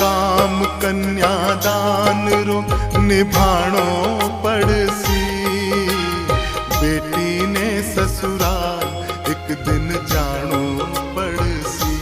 काम कन्यादान रो निभाणो पड़सी, बेटी ने ससुराल एक दिन जानो पड़सी।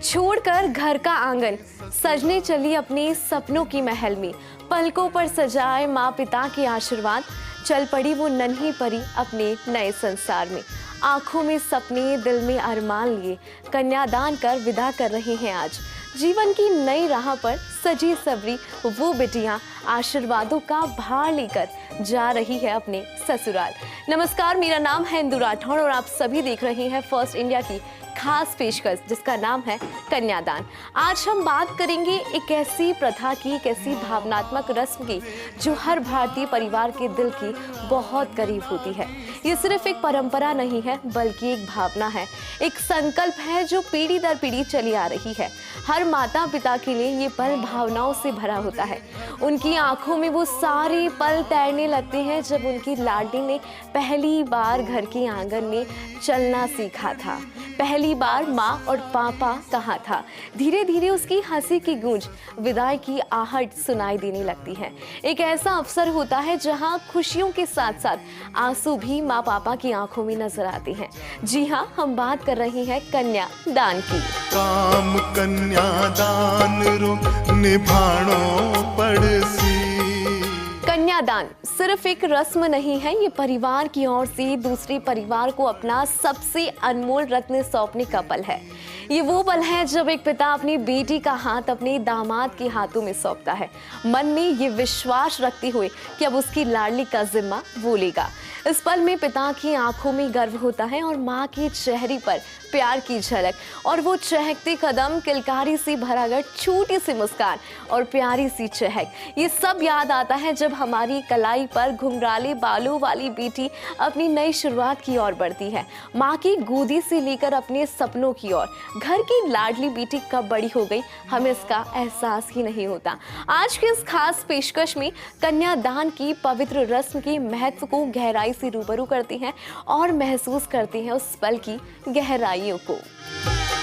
छोड़कर घर का आंगन सजने चली अपने सपनों की महल में, पलकों पर सजाए माँ पिता के आशीर्वाद, चल पड़ी वो नन्ही परी अपने नए संसार में। आंखों में सपने, दिल में अरमान लिए कन्यादान कर विदा कर रहे हैं आज। जीवन की नई राह पर सजी सवरी वो बिटियां आशीर्वादों का भार लेकर जा रही है अपने ससुराल। नमस्कार, मेरा नाम है इंदु राठौड़ और आप सभी देख रहे हैं फर्स्ट इंडिया की खास पेशकश जिसका नाम है कन्यादान। आज हम बात करेंगे एक ऐसी प्रथा की, एक ऐसी भावनात्मक रस्म की जो हर भारतीय परिवार के दिल की बहुत करीब होती है। ये सिर्फ एक परंपरा नहीं है बल्कि एक भावना है, एक संकल्प है जो पीढ़ी दर पीढ़ी चली आ रही है। हर माता पिता के लिए ये पल भावनाओं से भरा होता है। उनकी आंखों में वो सारे पल तैरने लगते हैं जब उनकी लाडली ने पहली बार घर के आंगन में चलना सीखा था, पहली बार माँ और पापा कहा था। धीरे धीरे उसकी हंसी की गूंज, विदाई की आहट सुनाई देने लगती है। एक ऐसा अवसर होता है जहाँ खुशियों के साथ साथ आंसू भी माँ पापा की आंखों में नजर आते हैं। जी हाँ, हम बात कर रहे हैं कन्यादान की। काम कन्यादान रो निभाणो पड़सी। कन्यादान सिर्फ एक रस्म नहीं है, ये परिवार की ओर से दूसरे परिवार को अपना सबसे अनमोल रत्न सौंपने का पल है। ये वो पल है जब एक पिता अपनी बेटी का हाथ अपने दामाद के हाथों में सौंपता है, मन में ये विश्वास रखते हुए कि अब उसकी लाडली का जिम्मा वो लेगा। इस पल में पिता की आंखों में गर्व होता है और माँ के चेहरे पर प्यार की झलक, और वो चहकते कदम, किलकारी सी भरागट, छोटी सी मुस्कान और प्यारी सी चहक, ये सब याद आता है जब हमारी कलाई पर घुंघराले बालों वाली बेटी अपनी नई शुरुआत की ओर बढ़ती है, माँ की गोदी से लेकर अपने सपनों की ओर। घर की लाडली बेटी कब बड़ी हो गई, हमें इसका एहसास ही नहीं होता। आज के इस खास पेशकश में कन्यादान की पवित्र रस्म के महत्व को गहराई से रूबरू करते हैं और महसूस करते हैं उस पल की गहराइयों को।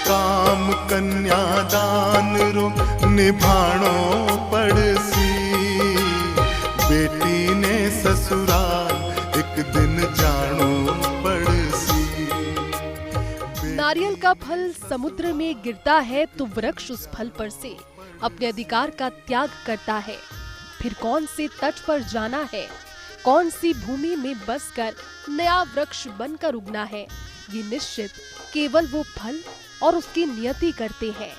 काम कन्यादान रो निभाणो पड़सी, बेटी ने ससुराल एक दिन जानो पड़सी। नारियल का फल समुद्र में गिरता है तो वृक्ष उस फल पर से अपने अधिकार का त्याग करता है। फिर कौन से तट पर जाना है, कौन सी भूमि में बसकर नया वृक्ष बनकर उगना है, ये निश्चित केवल वो फल और उसकी नियति करते हैं।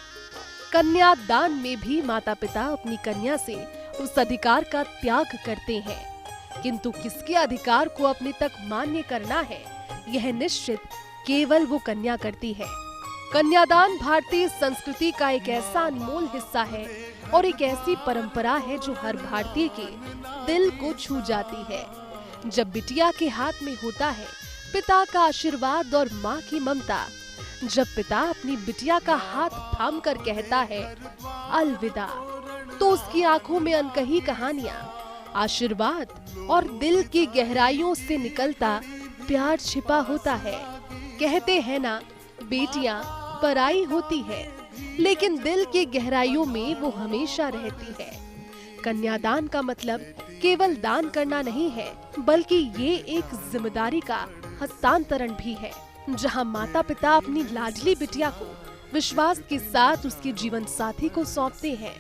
कन्यादान में भी माता पिता अपनी कन्या से उस अधिकार का त्याग करते हैं, किंतु किसके अधिकार को अपने तक मान्य करना है, यह निश्चित केवल वो कन्या करती है। कन्यादान भारतीय संस्कृति का एक ऐसा अनमोल हिस्सा है और एक ऐसी परंपरा है जो हर भारतीय के दिल को छू जाती है। जब बिटिया के हाथ में होता है पिता का आशीर्वाद और माँ की ममता, जब पिता अपनी बिटिया का हाथ थाम कर कहता है अलविदा, तो उसकी आंखों में अनकही कहानियाँ, आशीर्वाद और दिल की गहराइयों से निकलता प्यार छिपा होता है। कहते हैं ना, बेटियां पराई होती है लेकिन दिल की गहराइयों में वो हमेशा रहती है। कन्यादान का मतलब केवल दान करना नहीं है, बल्कि ये एक जिम्मेदारी का हस्तांतरण भी है, जहां माता पिता अपनी लाडली बिटिया को विश्वास के साथ उसके जीवन साथी को सौंपते हैं।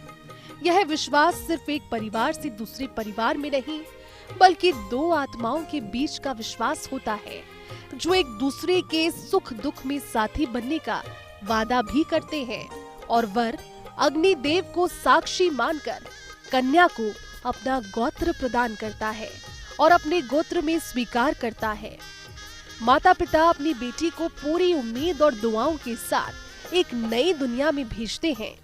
यह विश्वास सिर्फ एक परिवार से दूसरे परिवार में नहीं, बल्कि दो आत्माओं के बीच का विश्वास होता है, जो एक दूसरे के सुख दुख में साथी बनने का वादा भी करते हैं। और वर अग्निदेव को साक्षी मानकर कन्या को अपना गोत्र प्रदान करता है और अपने गोत्र में स्वीकार करता है। माता पिता अपनी बेटी को पूरी उम्मीद और दुआओं के साथ एक नई दुनिया में भेजते हैं,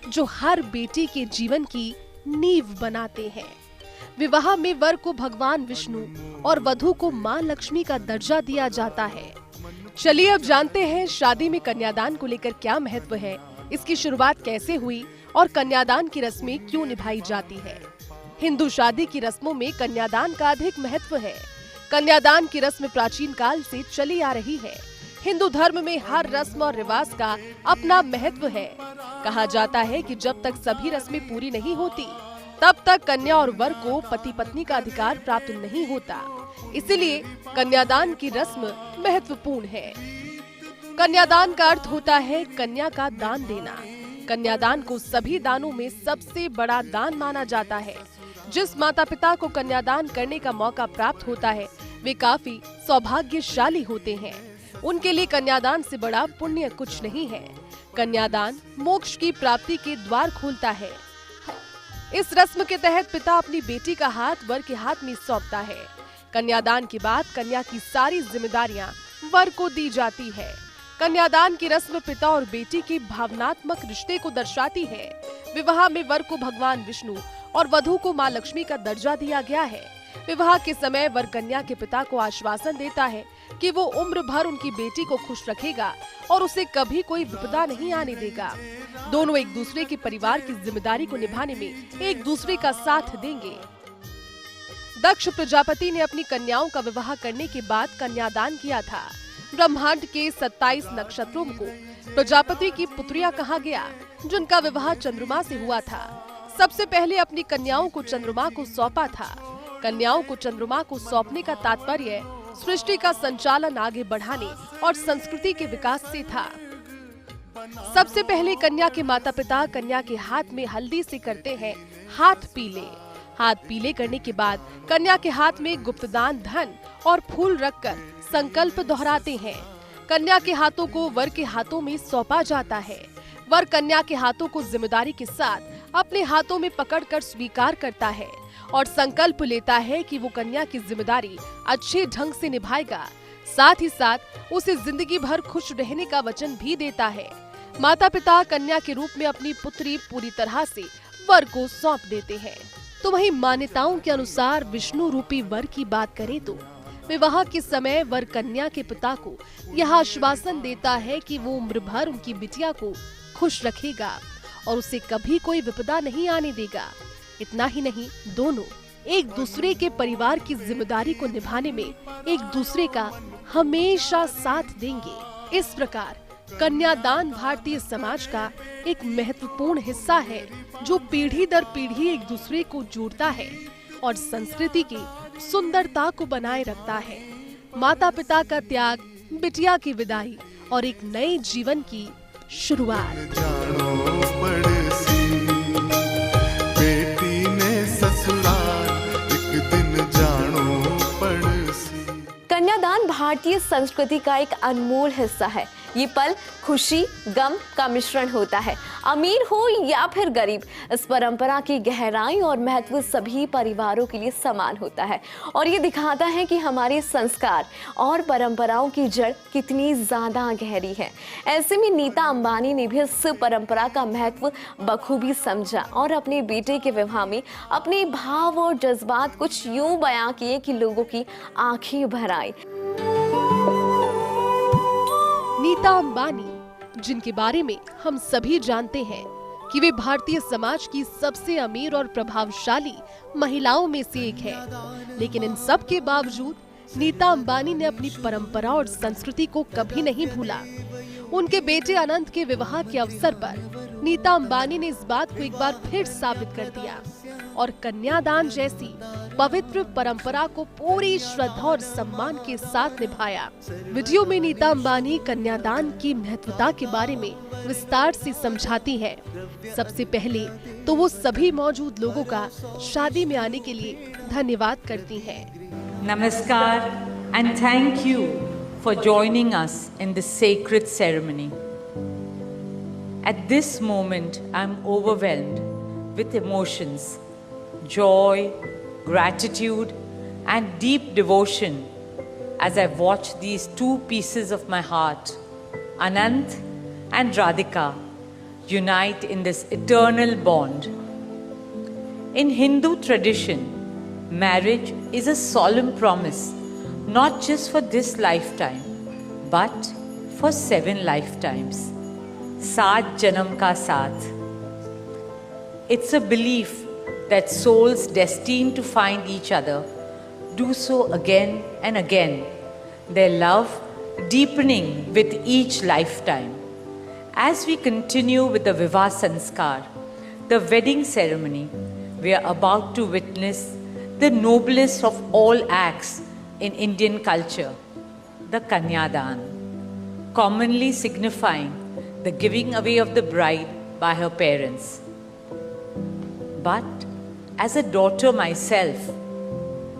जो हर बेटी के जीवन की नींव बनाते हैं। विवाह में वर को भगवान विष्णु और वधू को मां लक्ष्मी का दर्जा दिया जाता है। चलिए अब जानते हैं शादी में कन्यादान को लेकर क्या महत्व है, इसकी शुरुआत कैसे हुई और कन्यादान की रस्में क्यों निभाई जाती है। हिंदू शादी की रस्मों में कन्यादान का अधिक महत्व है। कन्यादान की रस्म प्राचीन काल से चली आ रही है। हिंदू धर्म में हर रस्म और रिवाज का अपना महत्व है। कहा जाता है कि जब तक सभी रस्में पूरी नहीं होती तब तक कन्या और वर को पति पत्नी का अधिकार प्राप्त नहीं होता। इसीलिए कन्यादान की रस्म महत्वपूर्ण है। कन्यादान का अर्थ होता है कन्या का दान देना। कन्यादान को सभी दानों में सबसे बड़ा दान माना जाता है। जिस माता पिता को कन्यादान करने का मौका प्राप्त होता है वे काफी सौभाग्यशाली होते हैं। उनके लिए कन्यादान से बड़ा पुण्य कुछ नहीं है। कन्यादान मोक्ष की प्राप्ति के द्वार खोलता है। इस रस्म के तहत पिता अपनी बेटी का हाथ वर के हाथ में सौंपता है। कन्यादान के बाद कन्या की सारी जिम्मेदारियां वर को दी जाती है। कन्यादान की रस्म पिता और बेटी के भावनात्मक रिश्ते को दर्शाती है। विवाह में वर को भगवान विष्णु और वधू को मां लक्ष्मी का दर्जा दिया गया है। विवाह के समय वर कन्या के पिता को आश्वासन देता है कि वो उम्र भर उनकी बेटी को खुश रखेगा और उसे कभी कोई विपदा नहीं आने देगा। दोनों एक दूसरे के परिवार की जिम्मेदारी को निभाने में एक दूसरे का साथ देंगे। दक्ष प्रजापति ने अपनी कन्याओं का विवाह करने के बाद कन्यादान किया था। ब्रह्मांड के 27 नक्षत्रों को प्रजापति की पुत्रियां कहा गया, जिनका विवाह चंद्रमा से हुआ था। सबसे पहले अपनी कन्याओं को चंद्रमा को सौंपा था। कन्याओं को चंद्रमा को सौंपने का तात्पर्य सृष्टि का संचालन आगे बढ़ाने और संस्कृति के विकास से था। सबसे पहले कन्या के माता पिता कन्या के हाथ में हल्दी से करते हैं हाथ पीले। हाथ पीले करने के बाद कन्या के हाथ में गुप्तदान धन और फूल रखकर संकल्प दोहराते हैं। कन्या के हाथों को वर के हाथों में सौंपा जाता है। वर कन्या के हाथों को जिम्मेदारी के साथ अपने हाथों में पकड़कर स्वीकार करता है और संकल्प लेता है कि वो कन्या की जिम्मेदारी अच्छे ढंग से निभाएगा। साथ ही साथ उसे जिंदगी भर खुश रहने का वचन भी देता है। माता पिता कन्या के रूप में अपनी पुत्री पूरी तरह से वर को सौंप देते हैं। तो वहीं मान्यताओं के अनुसार विष्णु रूपी वर की बात करें तो विवाह के समय वर कन्या के पिता को यह आश्वासन देता है कि वो उम्र भर उनकी बिटिया को खुश रखेगा और उसे कभी कोई विपदा नहीं आने देगा। इतना ही नहीं, दोनों एक दूसरे के परिवार की जिम्मेदारी को निभाने में एक दूसरे का हमेशा साथ देंगे। इस प्रकार कन्यादान भारतीय समाज का एक महत्वपूर्ण हिस्सा है जो पीढ़ी दर पीढ़ी एक दूसरे को जोड़ता है और संस्कृति की सुंदरता को बनाए रखता है। माता पिता का त्याग, बिटिया की विदाई और एक नए जीवन की शुरुआत। जानो पड़सी बेटी ने ससुराल एक दिन जानो पड़सी। कन्यादान भारतीय संस्कृति का एक अनमोल हिस्सा है। ये पल खुशी गम का मिश्रण होता है। अमीर हो या फिर गरीब, इस परंपरा की गहराई और महत्व सभी परिवारों के लिए समान होता है और ये दिखाता है कि हमारे संस्कार और परंपराओं की जड़ कितनी ज़्यादा गहरी है। ऐसे में नीता अंबानी ने भी इस परंपरा का महत्व बखूबी समझा और अपने बेटे के विवाह में अपने भाव और जज्बात कुछ यूं बयां किए कि लोगों की आंखें भर आई। नीता अंबानी, जिनके बारे में हम सभी जानते हैं कि वे भारतीय समाज की सबसे अमीर और प्रभावशाली महिलाओं में से एक है, लेकिन इन सब के बावजूद नीता अंबानी ने अपनी परंपरा और संस्कृति को कभी नहीं भूला। उनके बेटे अनंत के विवाह के अवसर पर नीता अंबानी ने इस बात को एक बार फिर साबित कर दिया और कन्यादान जैसी पवित्र परंपरा को पूरी श्रद्धा और सम्मान के साथ निभाया। वीडियो में नीता अंबानी कन्यादान की महत्वता के बारे में विस्तार से समझाती है। सबसे पहले तो वो सभी मौजूद लोगों का शादी में आने के लिए धन्यवाद करती हैं। Namaskar and thank you for joining us in this sacred ceremony. At this moment, I'm overwhelmed with emotions, joy, gratitude and deep devotion as I watch these two pieces of my heart, Anant and Radhika, unite in this eternal bond. In Hindu tradition, marriage is a solemn promise, not just for this lifetime, but for 7 lifetimes. 7 janam ka saath. It's a belief that souls destined to find each other do so again and again. Their love deepening with each lifetime. As we continue with the Vivah Sanskar, the wedding ceremony, we are about to witness the noblest of all acts in Indian culture, the Kanyadan, commonly signifying the giving away of the bride by her parents. But as a daughter myself,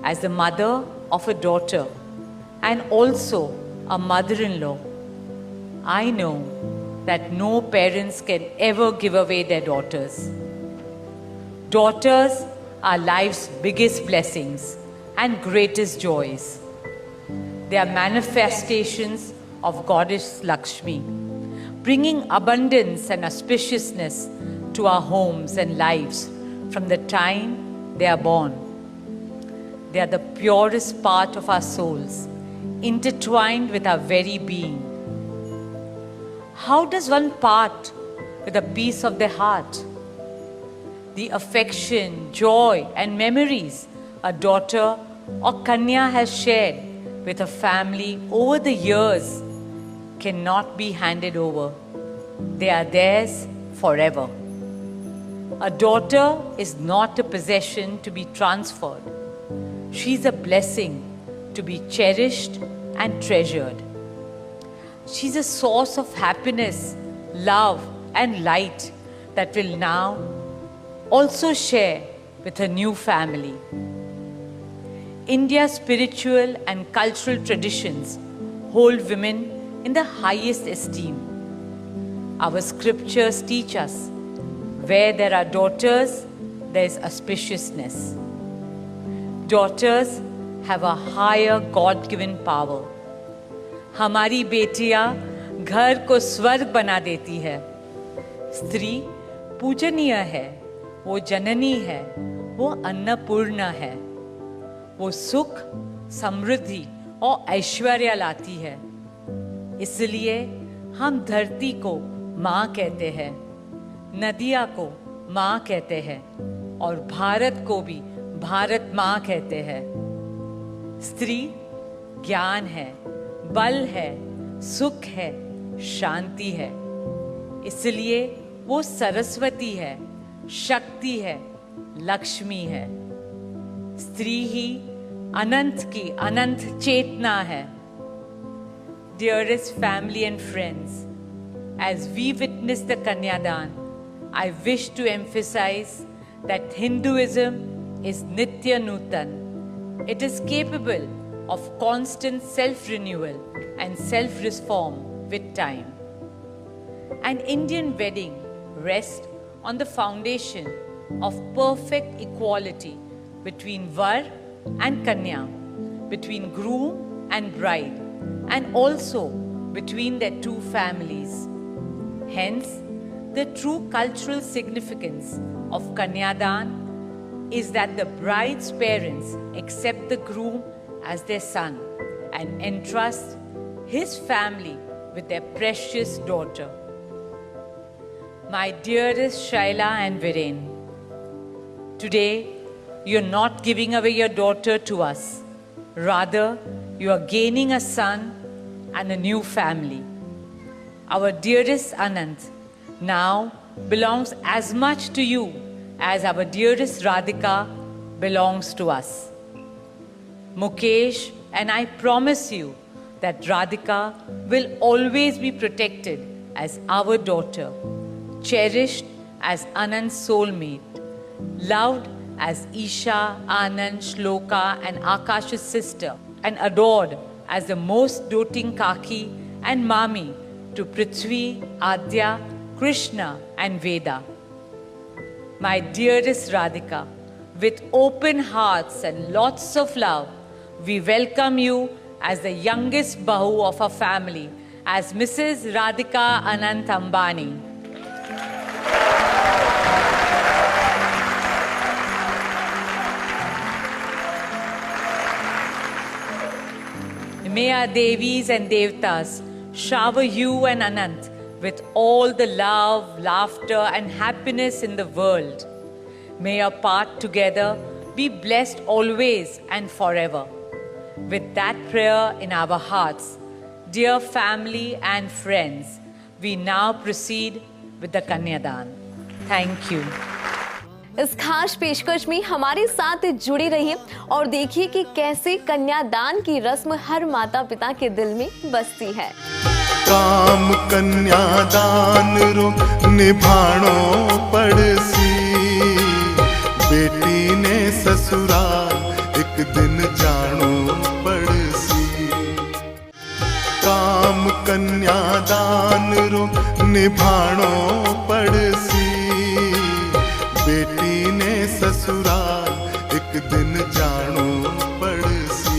as the mother of a daughter and also a mother-in-law, I know that no parents can ever give away their daughters. Daughters are life's biggest blessings and greatest joys. They are manifestations of Goddess Lakshmi, bringing abundance and auspiciousness to our homes and lives from the time they are born. They are the purest part of our souls, intertwined with our very being. How does one part with a piece of their heart? The affection, joy, and memories a daughter or Kanya has shared with her family over the years cannot be handed over. They are theirs forever. A daughter is not a possession to be transferred. She is a blessing to be cherished and treasured. She's a source of happiness, love, and light that will now also share with her new family. India's spiritual and cultural traditions hold women in the highest esteem. Our scriptures teach us, where there are daughters, there is auspiciousness. Daughters have a higher God-given power. हमारी बेटियां घर को स्वर्ग बना देती है. स्त्री पूजनीय है, वो जननी है, वो अन्नपूर्णा है. वो सुख, समृद्धि और ऐश्वर्य लाती है. इसलिए हम धरती को माँ कहते हैं, नदियाँ को माँ कहते हैं और भारत को भी भारत माँ कहते हैं. स्त्री ज्ञान है, बल है, सुख है, शांति है. इसलिए वो सरस्वती है, शक्ति है, लक्ष्मी है. स्त्री ही अनंत की अनंत चेतना है. Dearest family and friends, as we witness the Kanyadan, I wish to emphasize that Hinduism is Nitya Nutan. It is capable of constant self-renewal and self-reform with time. An Indian wedding rests on the foundation of perfect equality between Var and Kanya, between groom and bride, and also between their two families. Hence, the true cultural significance of Kanyadan is that the bride's parents accept the groom as their son and entrust his family with their precious daughter. My dearest Shaila and Viren, today you're not giving away your daughter to us. Rather, you are gaining a son and a new family. Our dearest Anant now belongs as much to you as our dearest Radhika belongs to us. Mukesh and I promise you that Radhika will always be protected as our daughter, cherished as Anand's soulmate, loved as Isha, Anand, Shloka and Akash's sister, and adored as the most doting Kaki and Mami to Prithvi, Adya, Krishna and Veda. My dearest Radhika, with open hearts and lots of love, we welcome you as the youngest Bahu of our family, as Mrs. Radhika Anant Ambani. May our Devis and Devtas shower you and Anant with all the love, laughter and happiness in the world. May your path together be blessed always and forever. With that prayer in our hearts, dear family and friends, we now proceed with the Kanyadan. Thank you. इस खास पेशकश में हमारे साथ जुड़े रहिए और देखिए कि कैसे कन्यादान की रस्म हर माता पिता के दिल में बसती है। काम कन्यादान रो निभाणो पड़सी, बेटी ने ससुराल एक दिन जानो पड़सी। काम कन्यादान रो निभाणो पड़सी, बेटी ने ससुराल एक दिन जानो पड़सी।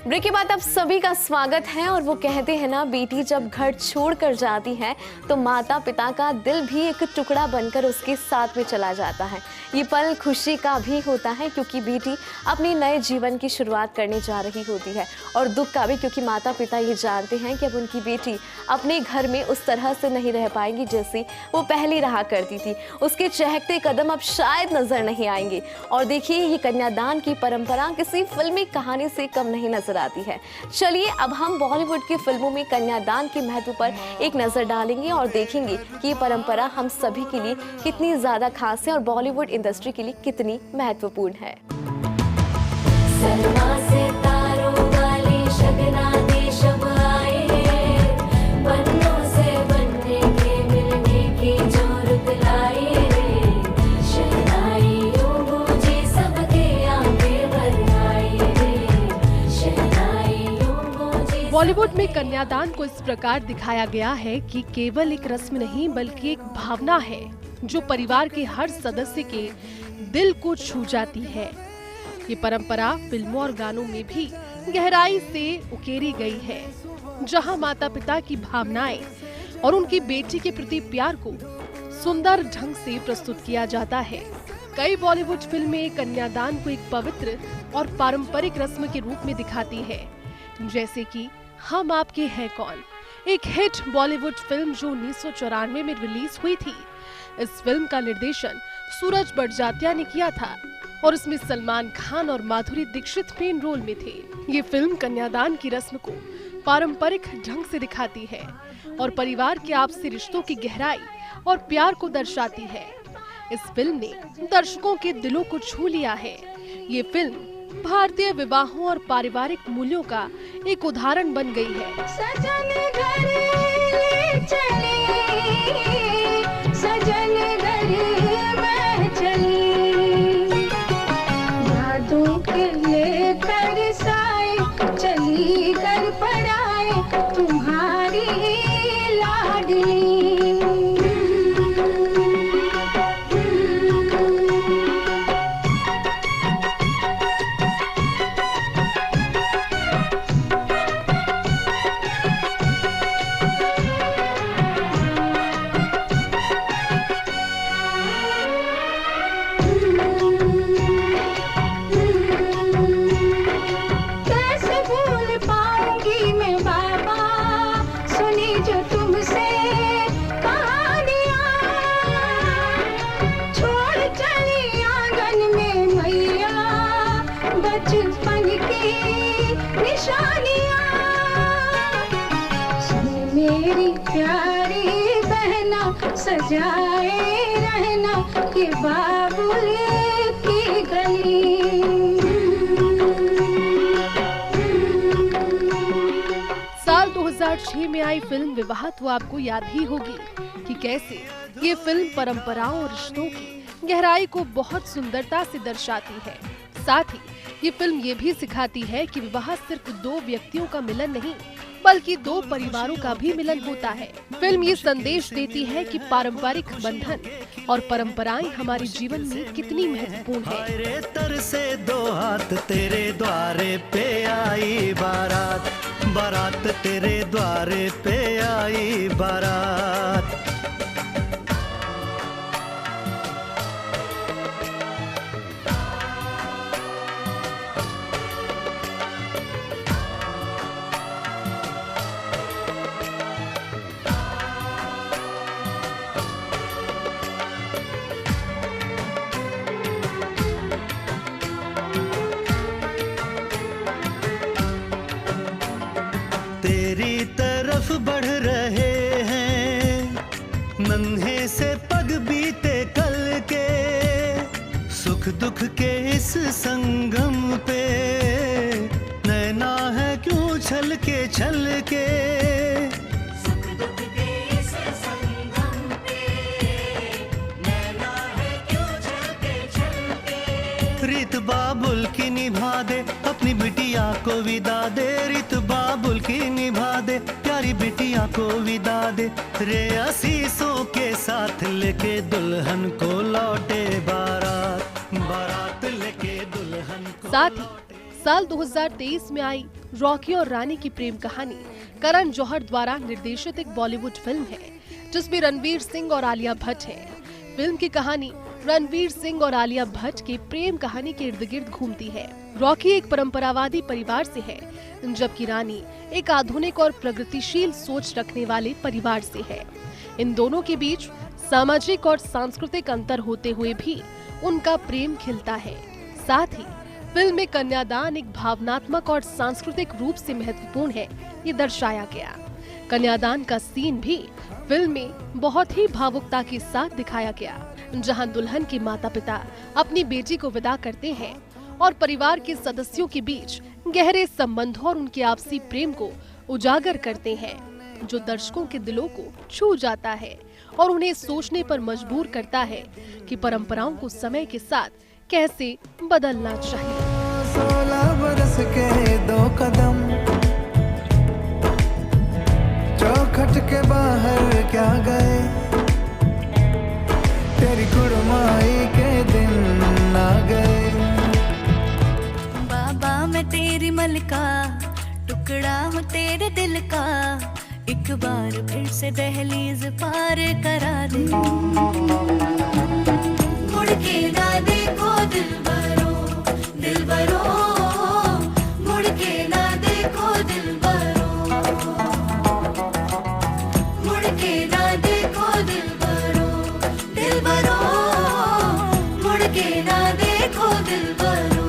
ब्रेक के बाद आप सभी का स्वागत है। और वो कहते हैं ना, बेटी जब घर छोड़कर जाती है तो माता पिता का दिल भी एक टुकड़ा बनकर उसके साथ में चला जाता है। ये पल खुशी का भी होता है क्योंकि बेटी अपने नए जीवन की शुरुआत करने जा रही होती है, और दुख का भी क्योंकि माता पिता ये जानते हैं कि अब उनकी बेटी अपने घर में उस तरह से नहीं रह पाएंगी जैसे वो पहले रहा करती थी। उसके चहकते कदम अब शायद नजर नहीं आएंगे। और देखिए, ये कन्यादान की परंपरा किसी फिल्मी कहानी से कम नहीं नजर आती है। चलिए अब हम बॉलीवुड की फिल्मों में कन्यादान के महत्व पर एक नजर डालेंगे और देखेंगे कि ये परंपरा हम सभी के लिए कितनी ज्यादा खास है और बॉलीवुड इंडस्ट्री के लिए कितनी महत्वपूर्ण है। सलमा से तारों वाली शगना देश अब आए हैं, बन्नों से बनने के मिलने की जो रुत लाए हैं, शहनाइयों गूंजे सबके आगे भर आए हैं, शहनाइयों गूंजे। बॉलीवुड में कन्यादान को इस प्रकार दिखाया गया है कि केवल एक रस्म नहीं बल्कि एक भावना है जो परिवार के हर सदस्य के दिल को छू जाती है। ये परंपरा फिल्मों और गानों में भी गहराई से उकेरी गई है, जहां माता पिता की भावनाएं और उनकी बेटी के प्रति प्यार को सुंदर ढंग से प्रस्तुत किया जाता है। कई बॉलीवुड फिल्में कन्यादान को एक पवित्र और पारंपरिक रस्म के रूप में दिखाती है, जैसे कि हम आपके हैं कौन, एक हिट बॉलीवुड फिल्म जो 1994 में रिलीज हुई थी। इस फिल्म का निर्देशन सूरज बड़जात्या ने किया था और इसमें सलमान खान और माधुरी दीक्षित मेन रोल में थे। ये फिल्म कन्यादान की रस्म को पारंपरिक ढंग से दिखाती है और परिवार के आपसी रिश्तों की गहराई और प्यार को दर्शाती है। इस फिल्म ने दर्शकों के दिलों को छू लिया है। ये फिल्म भारतीय विवाहों और पारिवारिक मूल्यों का एक उदाहरण बन गई है। सजन घर ले चले, सजन घर मैं चली, यादों के लेकर साए चली घर पर आए तुम्हारी लाडली। बचपन की निशानियां, सुन मेरी प्यारी बहना, सजाए रहना ये बाबुल की गली। साल 2006 में आई फिल्म विवाह तो आपको याद ही होगी कि कैसे ये फिल्म परंपराओं और रिश्तों की गहराई को बहुत सुंदरता से दर्शाती है। साथ ही ये फिल्म ये भी सिखाती है कि विवाह सिर्फ दो व्यक्तियों का मिलन नहीं बल्कि दो परिवारों का भी मिलन होता है। फिल्म ये संदेश देती है कि पारंपरिक बंधन और परंपराएं हमारे जीवन में कितनी महत्वपूर्ण है। रे तर से दो हाथ तेरे द्वारे पे आई बारात, बारात तेरे द्वारे पे आई बारात। तेरी बढ़ रहे हैं, नन्हे से पग बीते कल के, सुख दुख के इस संगम पे नैना है क्यों छल के सुख दुख के इस संगम पे नैना है क्यों छल के रीत बाबुल की निभा दे, अपनी बिटिया को विदा दे, रीत बाबुल की निभा दे, प्यारी बिटिया को विदा दे, रे आशीषों के साथ लेके दुल्हन को लौटे बारात, बारात लेके दुल्हन को। साथ ही साल 2023 में आई रॉकी और रानी की प्रेम कहानी करण जौहर द्वारा निर्देशित एक बॉलीवुड फिल्म है, जिसमें रणवीर सिंह और आलिया भट्ट है। फिल्म की कहानी रणवीर सिंह और आलिया भट्ट के प्रेम कहानी के इर्द गिर्द घूमती है। रॉकी एक परंपरावादी परिवार से है, जबकि रानी एक आधुनिक और प्रगतिशील सोच रखने वाले परिवार से है। इन दोनों के बीच सामाजिक और सांस्कृतिक अंतर होते हुए भी उनका प्रेम खिलता है। साथ ही फिल्म में कन्यादान एक भावनात्मक और सांस्कृतिक रूप से महत्वपूर्ण है, ये दर्शाया गया। कन्यादान का सीन भी फिल्म में बहुत ही भावुकता के साथ दिखाया गया, जहां दुल्हन के माता पिता अपनी बेटी को विदा करते हैं और परिवार के सदस्यों के बीच गहरे संबंधों और उनके आपसी प्रेम को उजागर करते हैं, जो दर्शकों के दिलों को छू जाता है और उन्हें सोचने पर मजबूर करता है कि परंपराओं को समय के साथ कैसे बदलना चाहिए। 16 बरस के 2 कदम, चौखट के बाहर क्या गए, तेरी कुड़माई के दिन आ गए। बाबा मैं तेरी मलका, टुकड़ा हूँ तेरे दिल का, एक बार फिर से दहलीज पार करा दे। मुड़ के ना देखो दिलबरो, दिलबरो, मुड़ के ना देखो दिलबरो, मुड़ के ना देखो दिलबरो, दिलबरो, मुड़ के ना देखो दिलबरो।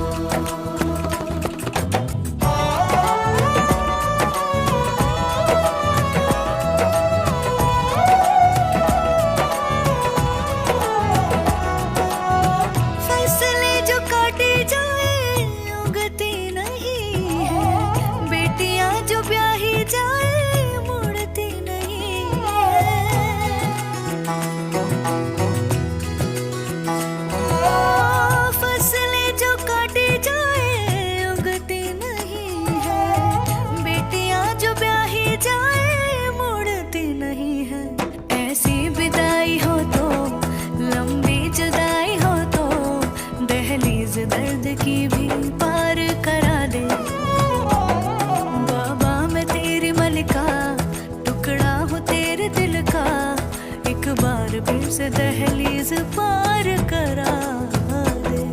दर्द की भी पार करा दे। बाबा मैं तेरी मलिका, टुकड़ा हूँ तेरे दिल का, एक बार फिर से दहलीज पार करा दे।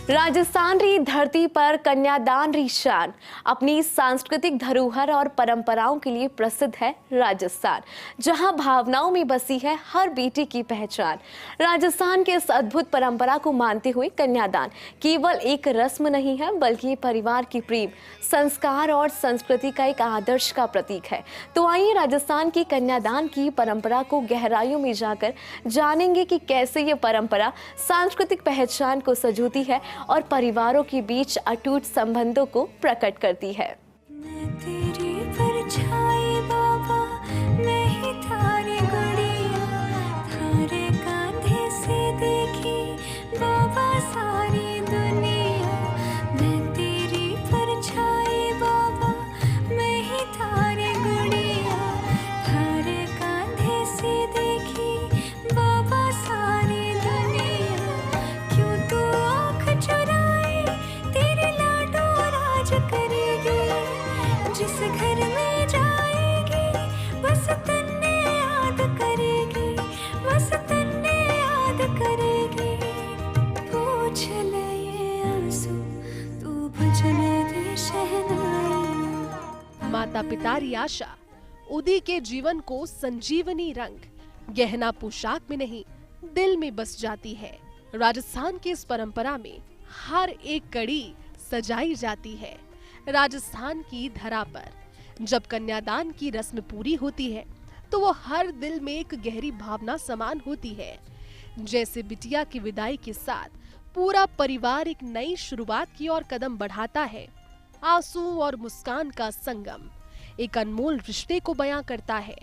राजस्थान री धरती पर कन्यादान री शान, अपनी सांस्कृतिक धरोहर और परंपराओं के लिए प्रसिद्ध है राजस्थान, जहां भावनाओं में बसी है हर बेटी की पहचान। राजस्थान के इस अद्भुत परंपरा को मानते हुए कन्यादान केवल एक रस्म नहीं है, बल्कि परिवार की प्रेम, संस्कार और संस्कृति का एक आदर्श का प्रतीक है। तो आइए राजस्थान की कन्यादान की परंपरा को गहराइयों में जाकर जानेंगे कि कैसे ये परंपरा सांस्कृतिक पहचान को सजोती है और परिवारों के बीच अटूट संबंधों को प्रकट करती है। मैं तेरी परछाई बाबा, मैं ही थारी गुड़िया, थारे कांधे से देखी बाबा सारी दुनिया। मैं तेरी परछाई बाबा, मैं ही थारी गुड़िया, थारे कांधे से देखी बाबा सारी दुनिया। क्यों तू आँख चुराए, तेरे लाडो राज करेगी, जिस घर में जाएगी बस तन्ने याद करेगी, बस तन्ने याद करेगी। पूछ ले ये आंसू, तू भजन दे शहनाई। माता पिता री आशा उदी के जीवन को संजीवनी रंग, गहना पोशाक में नहीं दिल में बस जाती है। राजस्थान की इस परंपरा में हर एक कड़ी सजाई जाती है। राजस्थान की धरा पर जब कन्यादान की रस्म पूरी होती है तो वो हर दिल में एक गहरी भावना समान होती है। जैसे बिटिया की विदाई के साथ पूरा परिवार एक नई शुरुआत की ओर कदम बढ़ाता है। आंसू और मुस्कान का संगम एक अनमोल रिश्ते को बयां करता है।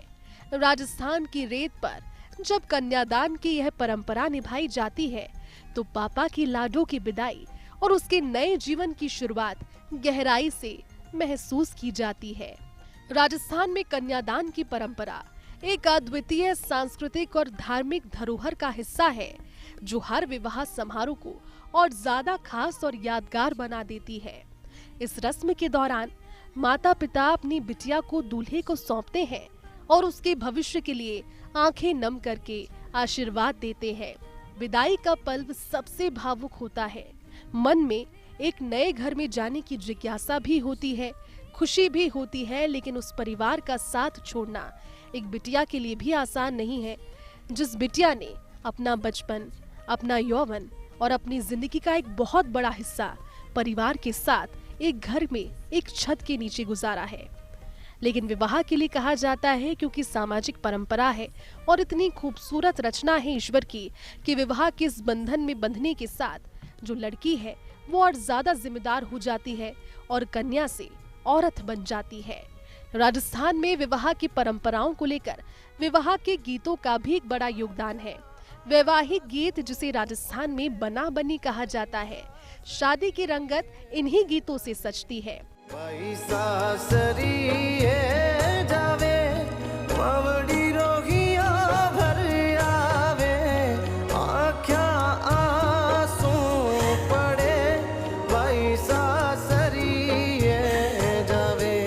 राजस्थान की रेत पर जब कन्यादान की यह परंपरा निभाई जाती है तो पापा की लाडो की विदाई और उसके नए जीवन की शुरुआत गहराई से महसूस की जाती है। राजस्थान में कन्यादान की परंपरा एक अद्वितीय सांस्कृतिक और धार्मिक धरोहर का हिस्सा है जो हर विवाह समारोह को और ज्यादा खास और यादगार बना देती है। इस रस्म के दौरान माता पिता अपनी बिटिया को दूल्हे को सौंपते हैं और उसके भविष्य के लिए आंखें नम करके आशीर्वाद देते हैं। विदाई का पल सबसे भावुक होता है। मन में एक नए घर में जाने की जिज्ञासा भी होती है, खुशी भी होती है, लेकिन उस परिवार का साथ छोड़ना एक बिटिया के लिए भी आसान नहीं है। जिस बिटिया ने अपना बचपन, अपना यौवन और अपनी जिंदगी का एक बहुत बड़ा हिस्सा परिवार के साथ एक घर में एक छत के नीचे गुजारा है। लेकिन विवाह के लिए कहा जाता है क्योंकि सामाजिक परंपरा है और इतनी खूबसूरत रचना है ईश्वर की कि विवाह के इस बंधन में बंधने के साथ जो लड़की है वो और ज्यादा जिम्मेदार हो जाती है और कन्या से औरत बन जाती है। राजस्थान में विवाह की परंपराओं को लेकर विवाह के गीतों का भी एक बड़ा योगदान है। वैवाहिक गीत जिसे राजस्थान में बना बनी कहा जाता है, शादी की रंगत इन्हीं गीतों से सजती है। भाई सासरी है जावे मावड़ी रोगिया भर आवे आख्या आंसू पड़े भाई सासरी है जावे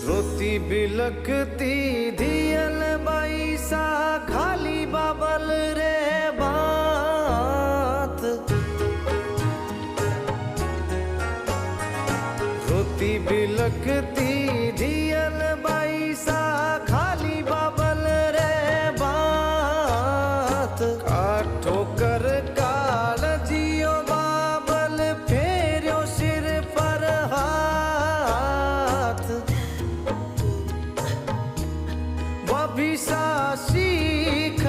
रोती बिलकती धियल बाई सा खाली बाबल रे बात रोती बिलकती धियल बाई सा खाली बाबल रे बात काठो कर काल जियो बाबल फेरियो सिर पर हाथ वभी सा सीख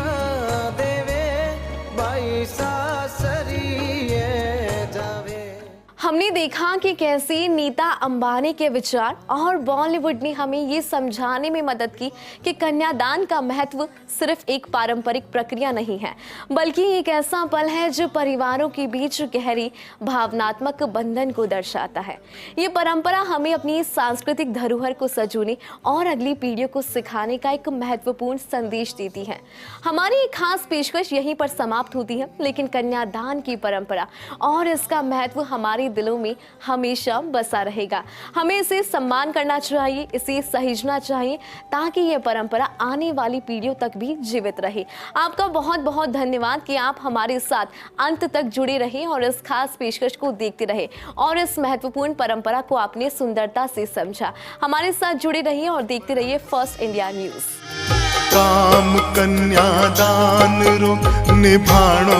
देवे बाई सासरी जावे। हमने देखा कि कैसे नीता अंबानी के विचार और बॉलीवुड ने हमें ये समझाने में मदद की कि कन्यादान का महत्व सिर्फ एक पारंपरिक प्रक्रिया नहीं है, बल्कि एक ऐसा पल है जो परिवारों के बीच गहरी भावनात्मक बंधन को दर्शाता है। ये परंपरा हमें अपनी सांस्कृतिक धरोहर को संजोने और अगली पीढ़ियों को सिखाने का एक महत्वपूर्ण संदेश देती है। हमारी एक खास पेशकश यहीं पर समाप्त होती है, लेकिन कन्यादान की परंपरा और इसका महत्व हमारे दिलों में हमेशा बसा रहेगा। हमें इसे सम्मान करना चाहिए, इसे सहेजना चाहिए ताकि ये परंपरा आने वाली पीढ़ियों तक भी जीवित रहे। आपका बहुत बहुत धन्यवाद कि आप हमारे साथ अंत तक जुड़े रहे और इस खास पेशकश को देखते रहे और इस महत्वपूर्ण परंपरा को आपने सुंदरता से समझा। हमारे साथ जुड़े रहिए और देखते रहिए फर्स्ट इंडिया न्यूज। काम कन्यादान रो निभाणो